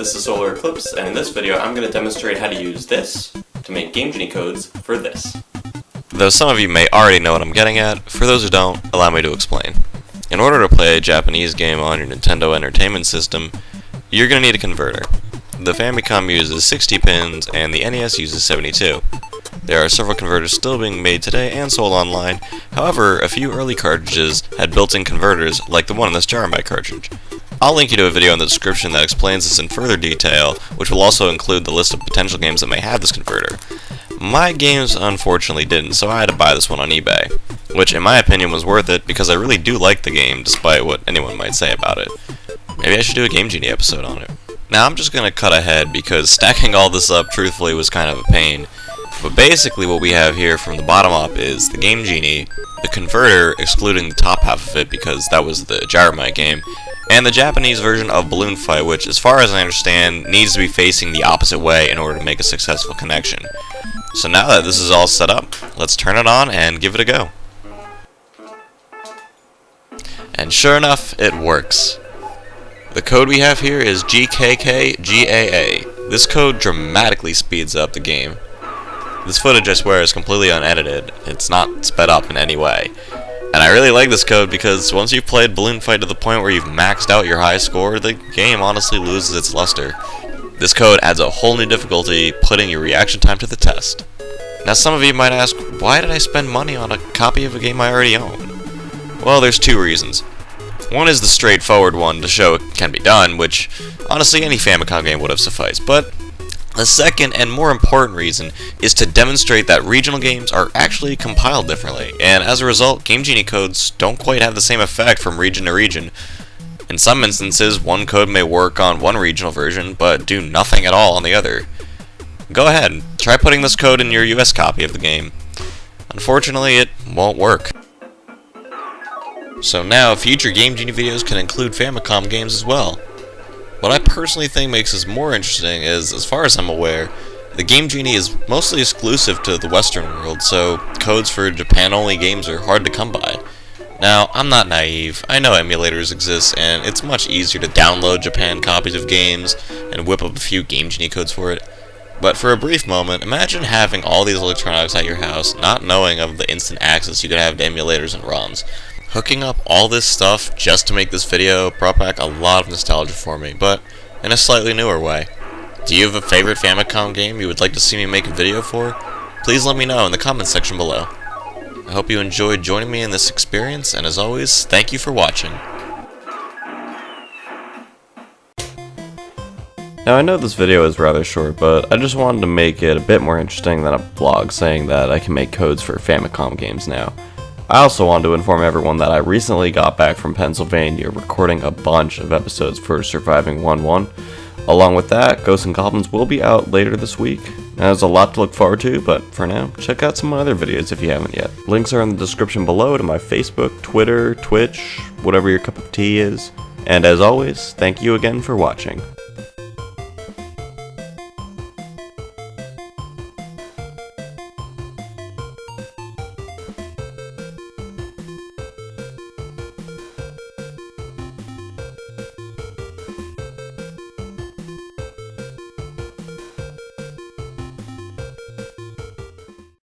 this is Solar Eclipse, and in this video I'm going to demonstrate how to use this to make Game Genie codes for this. Though some of you may already know what I'm getting at, for those who don't, allow me to explain. In order to play a Japanese game on your Nintendo Entertainment System, you're going to need a converter. The Famicom uses 60 pins and the NES uses 72. There are several converters still being made today and sold online. However, a few early cartridges had built-in converters like the one in this Jaromite cartridge. I'll link you to a video in the description that explains this in further detail, which will also include the list of potential games that may have this converter. My games unfortunately didn't, so I had to buy this one on eBay, which in my opinion was worth it because I really do like the game despite what anyone might say about it. Maybe I should do a Game Genie episode on it. Now I'm just going to cut ahead because stacking all this up truthfully was kind of a pain. But basically what we have here from the bottom up is the Game Genie, the converter excluding the top half of it because that was the Jaromite game, and the Japanese version of Balloon Fight, which as far as I understand needs to be facing the opposite way in order to make a successful connection. So now that this is all set up, let's turn it on and give it a go. And sure enough, it works. The code we have here is GKKGAA. This code dramatically speeds up the game. This footage, I swear, is completely unedited. It's not sped up in any way. And I really like this code because once you've played Balloon Fight to the point where you've maxed out your high score, the game honestly loses its luster. This code adds a whole new difficulty, putting your reaction time to the test. Now some of you might ask, why did I spend money on a copy of a game I already own? Well, there's two reasons. One is the straightforward one to show it can be done, which honestly any Famicom game would have sufficed, but the second and more important reason is to demonstrate that regional games are actually compiled differently, and as a result, Game Genie codes don't quite have the same effect from region to region. In some instances, one code may work on one regional version, but do nothing at all on the other. Go ahead, try putting this code in your US copy of the game. Unfortunately, it won't work. So now, future Game Genie videos can include Famicom games as well. What I personally think makes this more interesting is, as far as I'm aware, the Game Genie is mostly exclusive to the Western world, so codes for Japan-only games are hard to come by. Now, I'm not naive, I know emulators exist, and it's much easier to download Japan copies of games and whip up a few Game Genie codes for it. But for a brief moment, imagine having all these electronics at your house, not knowing of the instant access you could have to emulators and ROMs. Hooking up all this stuff just to make this video brought back a lot of nostalgia for me, but in a slightly newer way. Do you have a favorite Famicom game you would like to see me make a video for? Please let me know in the comments section below. I hope you enjoyed joining me in this experience, and as always, thank you for watching. Now I know this video is rather short, but I just wanted to make it a bit more interesting than a blog saying that I can make codes for Famicom games now. I also wanted to inform everyone that I recently got back from Pennsylvania recording a bunch of episodes for Surviving 1-1. Along with that, Ghosts and Goblins will be out later this week. Now, there's a lot to look forward to, but for now, check out some other videos if you haven't yet. Links are in the description below to my Facebook, Twitter, Twitch, whatever your cup of tea is. And as always, thank you again for watching.